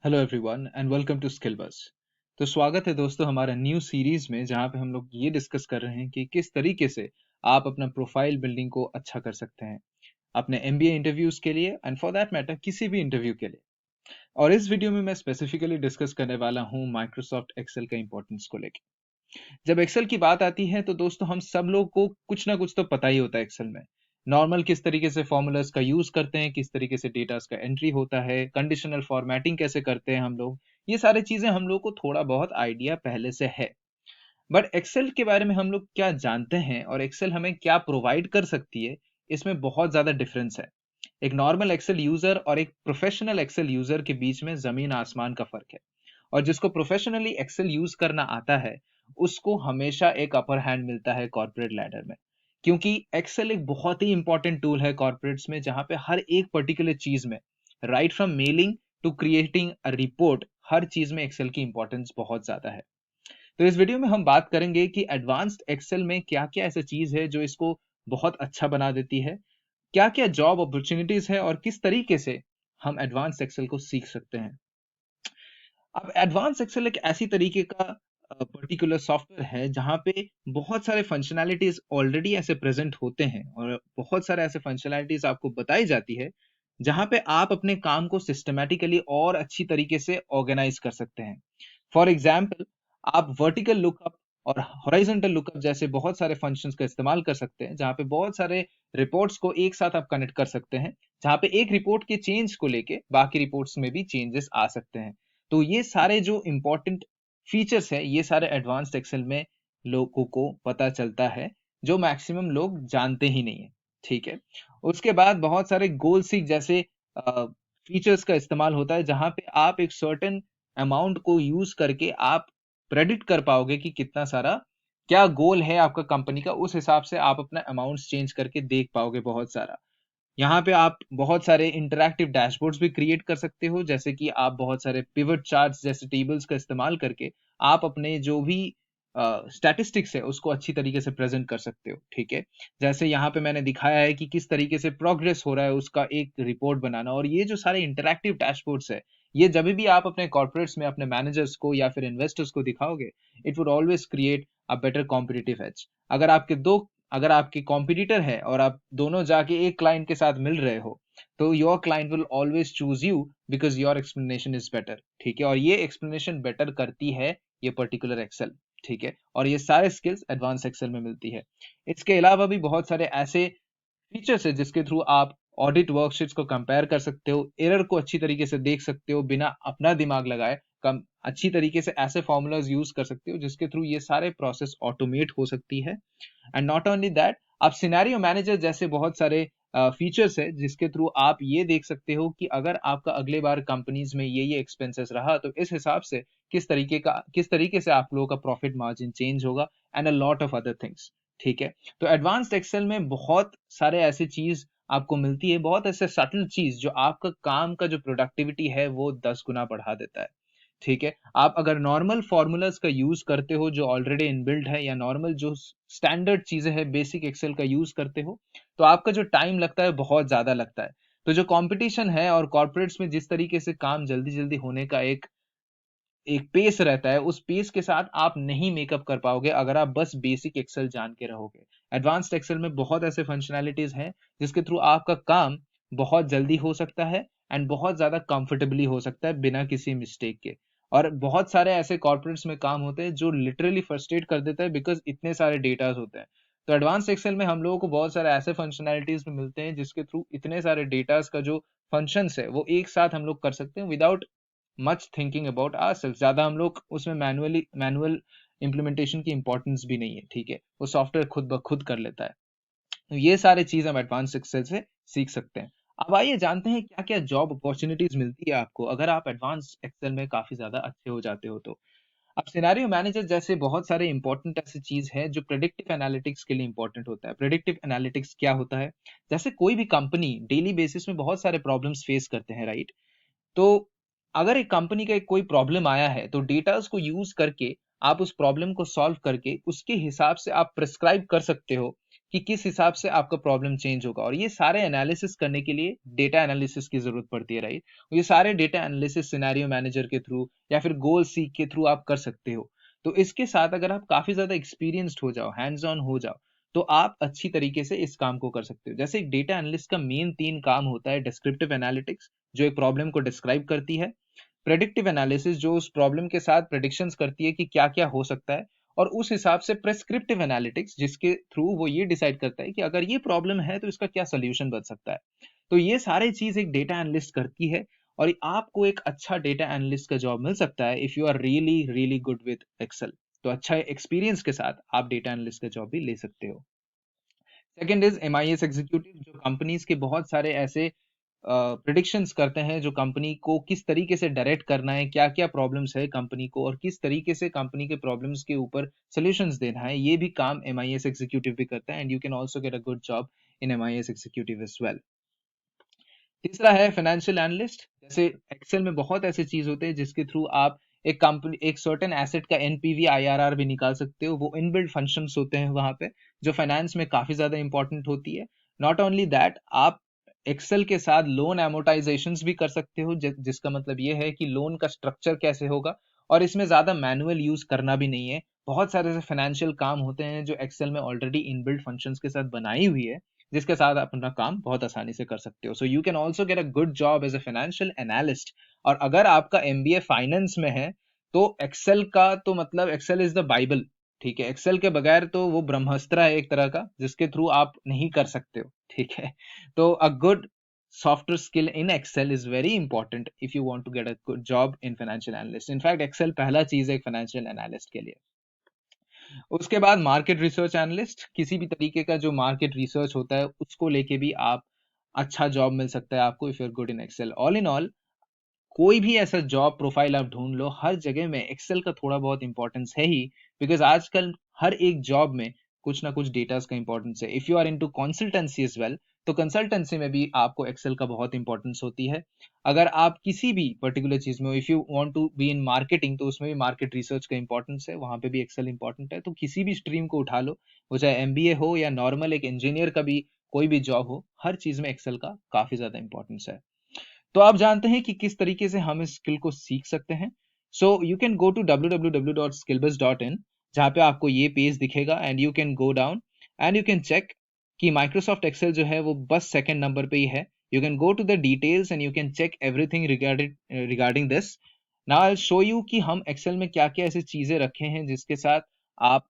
Hello everyone and welcome to skill buzz. तो स्वागत है दोस्तों हमारा न्यू सीरीज में जहां पे हम लोग ये डिस्कस कर रहे हैं कि किस तरीके से आप अपना प्रोफाइल बिल्डिंग को अच्छा कर सकते हैं अपने एमबीए इंटरव्यूज के लिए एंड फॉर दैट मैटर किसी भी इंटरव्यू के लिए। और इस वीडियो में मैं स्पेसिफिकली डिस्कस करने वाला हूं माइक्रोसॉफ्ट एक्सेल का इंपॉर्टेंस को लेकर। जब एक्सेल की बात आती है तो दोस्तों हम सब लोग को कुछ ना कुछ तो पता ही होता है एक्सेल में। नॉर्मल किस तरीके से फॉर्मूलाज का यूज करते हैं, किस तरीके से डेटा का एंट्री होता है, कंडीशनल फॉर्मेटिंग कैसे करते हैं हम लोग, ये सारी चीजें हम लोग को थोड़ा बहुत आइडिया पहले से है। बट एक्सेल के बारे में हम लोग क्या जानते हैं और एक्सेल हमें क्या प्रोवाइड कर सकती है, इसमें बहुत ज्यादा डिफरेंस है। एक नॉर्मल एक्सेल यूजर और एक प्रोफेशनल एक्सेल यूजर के बीच में जमीन आसमान का फर्क है। और जिसको प्रोफेशनली एक्सेल यूज करना आता है उसको हमेशा एक अपर हैंड मिलता है कॉर्पोरेट लैडर में। क्योंकि एक्सेल एक बहुत ही इंपॉर्टेंट टूल है कॉर्पोरेट्स में, जहां पे हर एक पर्टिकुलर चीज में, right from mailing to creating a report, हर चीज में एक्सेल की इंपॉर्टेंस बहुत ज्यादा है। तो इस वीडियो में हम बात करेंगे कि एडवांस्ड एक्सेल में क्या क्या ऐसा चीज है जो इसको बहुत अच्छा बना देती है, क्या क्या जॉब अपॉर्चुनिटीज है और किस तरीके से हम एडवांस एक्सेल को सीख सकते हैं। अब एडवांस एक्सेल एक ऐसी तरीके का पर्टिकुलर सॉफ्टवेयर है जहां पे बहुत सारे फंक्शनैलिटीज ऑलरेडी ऐसे प्रेजेंट होते हैं और बहुत सारे ऐसे फंक्शनैलिटीज आपको बताई जाती है जहां पे आप अपने काम को सिस्टमैटिकली और अच्छी तरीके से ऑर्गेनाइज कर सकते हैं। फॉर एग्जाम्पल, आप वर्टिकल लुकअप और हॉरिजॉन्टल लुकअप जैसे बहुत सारे फंक्शंस का इस्तेमाल कर सकते हैं, जहां पे बहुत सारे रिपोर्ट्स को एक साथ आप कनेक्ट कर सकते हैं, जहां पे एक रिपोर्ट के चेंज को लेके बाकी रिपोर्ट्स में भी चेंजेस आ सकते हैं। तो ये सारे जो इंपॉर्टेंट फीचर्स है, ये सारे एडवांस्ड एक्सेल में लोगों को पता चलता है, जो मैक्सिमम लोग जानते ही नहीं है। ठीक है। उसके बाद बहुत सारे गोल सीक जैसे फीचर्स का इस्तेमाल होता है, जहां पे आप एक सर्टेन अमाउंट को यूज करके आप प्रेडिक्ट कर पाओगे कि कितना सारा क्या गोल है आपका कंपनी का, उस हिसाब से आप अपना अमाउंट चेंज करके देख पाओगे बहुत सारा। यहाँ पे आप बहुत सारे इंटरैक्टिव डैशबोर्ड्स भी क्रिएट कर सकते हो, जैसे कि आप बहुत सारे पिवट चार्ट्स जैसे टेबल्स का इस्तेमाल करके आप अपने जो भी स्टैटिस्टिक्स है उसको अच्छी तरीके से प्रेजेंट कर सकते हो। ठीक है। जैसे यहाँ पे मैंने दिखाया है कि किस तरीके से प्रोग्रेस हो रहा है उसका एक रिपोर्ट बनाना, और ये जो सारे इंटरैक्टिव डैशबोर्ड्स है, ये जब भी आप अपने कॉर्पोरेट्स में अपने मैनेजर्स को या फिर इन्वेस्टर्स को दिखाओगे, it would always create a better competitive edge. अगर आपके दो अगर आपके कॉम्पिटिटर है और आप दोनों जाके एक क्लाइंट के साथ मिल रहे हो, तो your client will always choose you because your explanation is better. ठीक है। और ये एक्सप्लेनेशन बेटर करती है ये पर्टिकुलर एक्सेल। ठीक है। और ये सारे स्किल्स एडवांस एक्सेल में मिलती है। इसके अलावा भी बहुत सारे ऐसे फीचर्स है जिसके थ्रू आप ऑडिट वर्कशीट्स को कंपेयर कर सकते हो, एरर को अच्छी तरीके से देख सकते हो बिना अपना दिमाग लगाए, कम अच्छी तरीके से ऐसे फॉर्मूलाज यूज कर सकते हो जिसके थ्रू ये सारे प्रोसेस ऑटोमेट हो सकती है। एंड नॉट ओनली दैट, आप सिनेरियो मैनेजर जैसे बहुत सारे फीचर्स है जिसके थ्रू आप ये देख सकते हो कि अगर आपका अगले बार कंपनीज में ये एक्सपेंसेस रहा तो इस हिसाब से किस तरीके से आप लोगों का प्रॉफिट मार्जिन चेंज होगा, and a lot of other things. ठीक है। तो एडवांस्ड एक्सेल में बहुत सारे ऐसे चीज आपको मिलती है, बहुत ऐसे सटल चीज जो आपका काम का जो प्रोडक्टिविटी है वो 10 गुना बढ़ा देता है। ठीक है। आप अगर नॉर्मल फॉर्मूलाज का यूज करते हो जो ऑलरेडी इनबिल्ट है, या नॉर्मल जो स्टैंडर्ड चीजें हैं बेसिक एक्सेल का यूज करते हो, तो आपका जो टाइम लगता है बहुत ज्यादा लगता है। तो जो कंपटीशन है और कॉर्पोरेट्स में जिस तरीके से काम जल्दी जल्दी होने का एक एक पेस रहता है, उस पेस के साथ आप नहीं मेकअप कर पाओगे अगर आप बस बेसिक एक्सेल जान के रहोगे। एडवांस्ड एक्सेल में बहुत ऐसे फंक्शनैलिटीज हैं जिसके थ्रू आपका काम बहुत जल्दी हो सकता है एंड बहुत ज्यादा कंफर्टेबली हो सकता है बिना किसी मिस्टेक के। और बहुत सारे ऐसे कॉर्पोरेट्स में काम होते हैं जो लिटरली फ्रस्ट्रेट कर देता है बिकॉज इतने सारे डेटाज होते हैं। तो एडवांस एक्सेल में हम लोगों को बहुत सारे ऐसे फंक्शनैलिटीज भी मिलते हैं जिसके थ्रू इतने सारे डेटाज का जो फंक्शंस है वो एक साथ हम लोग कर सकते हैं without much thinking about ourselves. ज्यादा हम लोग उसमें मैनुअल इंप्लीमेंटेशन की इंपॉर्टेंस भी नहीं है। ठीक है। वो सॉफ्टवेयर खुद ब खुद कर लेता है। तो ये सारे चीज हम एडवांस एक्सेल से सीख सकते हैं। अब आइए जानते हैं क्या क्या जॉब अपॉर्चुनिटीज मिलती है आपको अगर आप एडवांस एक्सेल में काफी ज्यादा अच्छे हो जाते हो तो। अब सिनेरियो मैनेजर जैसे बहुत सारे इंपॉर्टेंट ऐसी चीज है जो प्रेडिक्टिव एनालिटिक्स के लिए इंपॉर्टेंट होता है। प्रेडिक्टिव एनालिटिक्स क्या होता है? जैसे कोई भी कंपनी डेली बेसिस में बहुत सारे प्रॉब्लम्स फेस करते हैं, राइट? तो अगर एक कंपनी का एक कोई प्रॉब्लम आया है तो डेटास को यूज करके आप उस प्रॉब्लम को सॉल्व करके उसके हिसाब से आप प्रिस्क्राइब कर सकते हो कि किस हिसाब से आपका प्रॉब्लम चेंज होगा। और ये सारे एनालिसिस करने के लिए डेटा एनालिसिस की जरूरत पड़ती है, राइट। ये सारे डेटा एनालिसिस सिनेरियो मैनेजर के थ्रू या फिर गोल सीक के थ्रू आप कर सकते हो। तो इसके साथ अगर आप काफी ज्यादा एक्सपीरियंस्ड हो जाओ, हैंड्स ऑन हो जाओ, तो आप अच्छी तरीके से इस काम को कर सकते हो। जैसे एक डेटा एनालिस्ट का मेन 3 काम होता है: डिस्क्रिप्टिव एनालिटिक्स, जो एक प्रॉब्लम को डिस्क्राइब करती है; प्रेडिक्टिव एनालिसिस, जो उस प्रॉब्लम के साथ प्रेडिक्शंस करती है कि क्या क्या हो सकता है; और उस हिसाब से प्रेस्क्रिप्टिव एनालिटिक्स, जिसके थ्रू वो ये डिसाइड करता है कि अगर ये प्रॉब्लम है तो इसका क्या सोल्यूशन बन सकता है। तो ये सारी चीज एक डेटा एनालिस्ट करती है, और आपको एक अच्छा डेटा एनालिस्ट का जॉब मिल सकता है if you are really really good with Excel. तो अच्छा एक्सपीरियंस के साथ आप डेटा एनालिस्ट का जॉब भी ले सकते हो। सेकंड इज MIS एग्जीक्यूटिव, जो कंपनीज के बहुत सारे ऐसे प्रिडिक्शंस करते हैं जो कंपनी को किस तरीके से डायरेक्ट करना है, क्या क्या प्रॉब्लम्स है कंपनी को, और किस तरीके से कंपनी के प्रॉब्लम्स के ऊपर सॉल्यूशंस देना है। ये भी काम MIS एग्जीक्यूटिव भी करता है, and you can also get a good job in MIS executive as well. तीसरा है फाइनेंशियल एनालिस्ट। जैसे एक्सेल में बहुत ऐसे चीज होते हैं जिसके थ्रू आप एक कंपनी, एक सर्टेन एसेट का NPV IRR भी निकाल सकते हो। वो इनबिल्ट फंक्शंस होते हैं वहां पे, जो फाइनेंस में काफी ज्यादा इंपॉर्टेंट होती है। नॉट ओनली दैट, आप एक्सेल के साथ लोन एमोटाइजेशंस भी कर सकते हो, जिसका मतलब ये है कि लोन का स्ट्रक्चर कैसे होगा, और इसमें ज्यादा मैनुअल यूज करना भी नहीं है। बहुत सारे ऐसे फाइनेंशियल काम होते हैं जो एक्सेल में ऑलरेडी इनबिल्ट फंक्शंस के साथ बनाई हुई है, जिसके साथ आप अपना काम बहुत आसानी से कर सकते हो। So you can also get a good job as a financial analyst. और अगर आपका MBA फाइनेंस में है, तो एक्सेल का तो मतलब एक्सेल इज द बाइबल, ठीक है। एक्सेल के बगैर तो वो ब्रह्मास्त्र है एक तरह का, जिसके थ्रू आप नहीं कर सकते हो, ठीक है। तो a good software skill in Excel is very important if you want to get a good job in financial analyst. In fact Excel पहला चीज है एक फाइनेंशियल एनालिस्ट के लिए। उसके बाद मार्केट रिसर्च एनालिस्ट, किसी भी तरीके का जो मार्केट रिसर्च होता है उसको लेके भी आप अच्छा जॉब मिल सकता है आपको if you are good in Excel. All in all, कोई भी ऐसा जॉब प्रोफाइल आप ढूंढ लो, हर जगह में एक्सेल का थोड़ा बहुत इंपॉर्टेंस है ही, बिकॉज आजकल हर एक जॉब में कुछ ना कुछ डेटास का इंपॉर्टेंस है। If you are into consultancy as well, तो कंसल्टेंसी में भी आपको एक्सेल का बहुत इंपॉर्टेंस होती है। अगर आप किसी भी पर्टिकुलर चीज में, if you want to be in marketing, तो उसमें भी मार्केट रिसर्च का इंपॉर्टेंस है, वहां पे भी एक्सेल इंपॉर्टेंट है। तो किसी भी स्ट्रीम को उठा लो, वो चाहे MBA हो या नॉर्मल एक इंजीनियर का भी कोई भी जॉब हो, हर चीज में एक्सेल का काफी ज्यादा इंपॉर्टेंस है। तो आप जानते हैं कि किस तरीके से हम इस स्किल को सीख सकते हैं। So you can go to www.skillbuzz.in, जहाँ पे आपको ये पेज दिखेगा, and you can go down and you can check कि माइक्रोसॉफ्ट एक्सेल जो है वो बस सेकंड नंबर पे ही है। You can go to the details and you can check everything regarding this. Now I show you कि हम एक्सेल में क्या क्या ऐसी चीजें रखे हैं जिसके साथ आप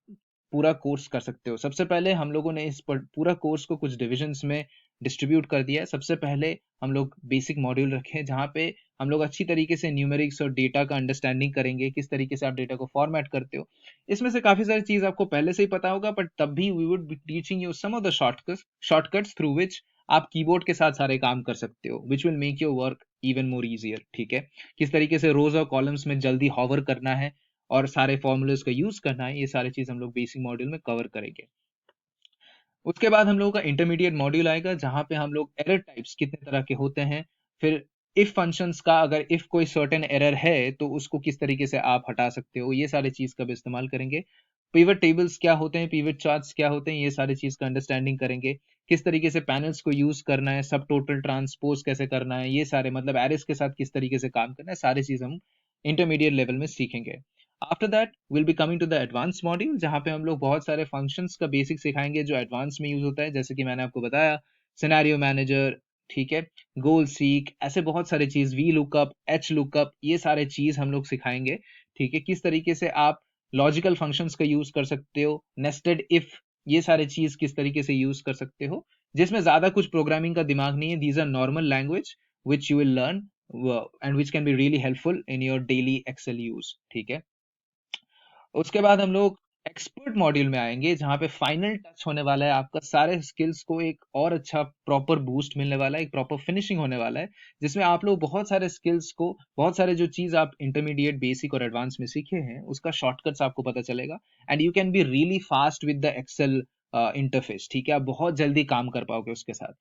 पूरा कोर्स कर सकते हो। सबसे पहले हम लोगों ने इस पूरा कोर्स को कुछ डिविजन्स में डिस्ट्रीब्यूट कर दिया है। सबसे पहले हम लोग बेसिक मॉड्यूल रखे हैं, जहाँ पे हम लोग अच्छी तरीके से न्यूमेरिक्स और डेटा का अंडरस्टैंडिंग करेंगे, किस तरीके से आप डेटा को फॉर्मेट करते हो। इसमें से काफी सारी चीज आपको पहले से ही पता होगा, बट तब भी we would be teaching you some of the shortcuts through which आप कीबोर्ड के साथ सारे काम कर सकते हो, which will make your work even more easier, ठीक है। किस तरीके से रोज और कॉलम्स में जल्दी हॉवर करना है और सारे फॉर्मूलाज का यूज करना है, ये सारी चीज हम लोग बेसिक मॉड्यूल में कवर करेंगे। उसके बाद हम लोगों का इंटरमीडिएट मॉड्यूल आएगा, जहां पे हम लोग एरर टाइप्स कितने तरह के होते हैं, फिर इफ फंक्शंस का अगर इफ कोई सर्टेन एरर है तो उसको किस तरीके से आप हटा सकते हो, ये सारी चीज का भी इस्तेमाल करेंगे। पिवट टेबल्स क्या होते हैं, पिवट चार्ट्स क्या होते हैं, ये सारी चीज का अंडरस्टैंडिंग करेंगे। किस तरीके से पैनल्स को यूज करना है, सब टोटल ट्रांसपोज कैसे करना है, ये सारे मतलब एरेस के साथ किस तरीके से काम करना है, सारी चीज हम इंटरमीडिएट लेवल में सीखेंगे। After that will be coming to the advance module, जहां पे हम लोग बहुत सारे फंक्शंस का बेसिक सिखाएंगे जो एडवांस में यूज होता है, जैसे कि मैंने आपको बताया सिनेरियो मैनेजर, ठीक है, गोल सीक, ऐसे बहुत सारे चीज, वी लुकअप, एच लुकअप, ये सारे चीज हम लोग सिखाएंगे, ठीक है। किस तरीके से आप लॉजिकल फंक्शंस का यूज कर सकते हो, नेस्टेड इफ, ये सारे चीज किस तरीके से यूज कर सकते हो, जिसमें ज्यादा कुछ प्रोग्रामिंग का दिमाग नहीं है। These are normal language which you will learn and which can be really helpful in your daily Excel use, ठीक है। उसके बाद हम लोग एक्सपर्ट मॉड्यूल में आएंगे, जहां पे फाइनल टच होने वाला है, आपका सारे स्किल्स को एक और अच्छा प्रॉपर बूस्ट मिलने वाला है, एक प्रॉपर फिनिशिंग होने वाला है, जिसमें आप लोग बहुत सारे स्किल्स को, बहुत सारे जो चीज आप इंटरमीडिएट, बेसिक और एडवांस में सीखे हैं, उसका शॉर्टकट्स आपको पता चलेगा, and you can be really fast with the Excel interface, ठीक है। आप बहुत जल्दी काम कर पाओगे उसके साथ।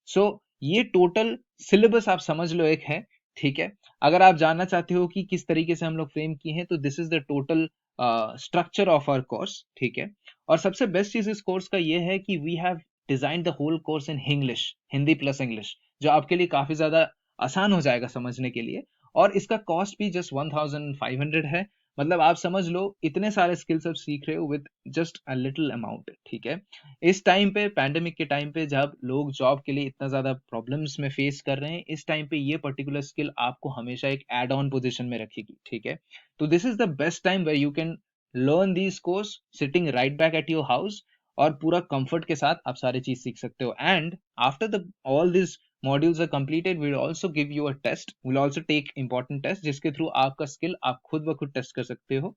सो ये टोटल सिलेबस आप समझ लो एक है, ठीक है। अगर आप जानना चाहते हो कि किस तरीके से हम लोग फ्रेम किए हैं, तो this is the total structure of our course, ठीक है। और सबसे बेस्ट चीज इस कोर्स का ये है कि we have design the whole course in English, Hindi plus English, जो आपके लिए काफी ज्यादा आसान हो जाएगा समझने के लिए। और इसका कॉस्ट भी जस्ट 1500 है। मतलब आप समझ लो इतने सारे स्किल्स आप सीख रहे हो with just a little amount, ठीक है। इस टाइम पे, पैंडेमिक के टाइम पे, जब लोग जॉब के लिए इतना ज्यादा प्रॉब्लम्स में फेस कर रहे हैं, इस टाइम पे ये पर्टिकुलर स्किल आपको हमेशा एक एड ऑन पोजिशन में रखेगी, ठीक है। तो this is the best time where you can learn this course sitting right back at your house, और पूरा कंफर्ट के साथ आप सारी चीज सीख सकते हो। And after the all this modules are completed, we'll also give you a test, we'll also take important test जिसके थ्रू आपका स्किल आप खुद ब खुद टेस्ट कर सकते हो।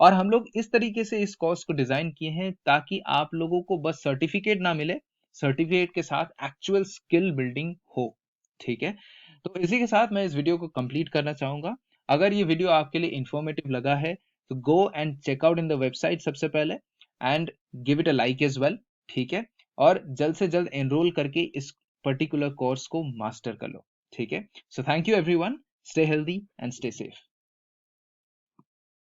और हम लोग इस तरीके से इस कोर्स को डिजाइन किए हैं ताकि आप लोगों को बस सर्टिफिकेट ना मिले, सर्टिफिकेट के साथ एक्चुअल स्किल बिल्डिंग हो, ठीक है। तो इसी के साथ मैं इस वीडियो को कंप्लीट करना चाहूंगा। अगर ये वीडियो आपके लिए इंफॉर्मेटिव लगा है तो go and check out in the website सबसे पहले, and give it a like as well, ठीक है। और जल्द से जल्द एनरोल करके इस पर्टिकुलर कोर्स को मास्टर कर लो, ठीक है। So thank you everyone, stay healthy and stay safe.